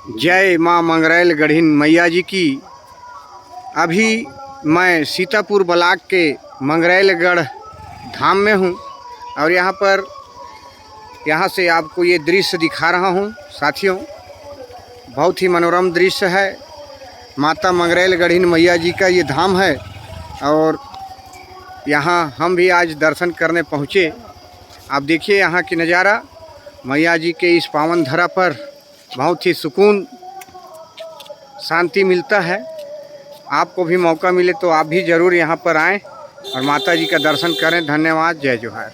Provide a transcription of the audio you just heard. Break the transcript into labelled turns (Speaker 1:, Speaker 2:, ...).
Speaker 1: जय माँ मंगरैल गढ़ीन मैया जी की। अभी मैं सीतापुर ब्लॉक के मंगरैलगढ़ धाम में हूँ और यहाँ से आपको ये दृश्य दिखा रहा हूँ साथियों। बहुत ही मनोरम दृश्य है। माता मंगरैल गढ़ीन मैया जी का ये धाम है और यहाँ हम भी आज दर्शन करने पहुँचे। आप देखिए यहाँ की नज़ारा। मैया जी के इस पावन धरा पर बहुत ही सुकून शांति मिलता है। आपको भी मौका मिले तो आप भी ज़रूर यहाँ पर आएँ और माता जी का दर्शन करें। धन्यवाद। जय जोहार।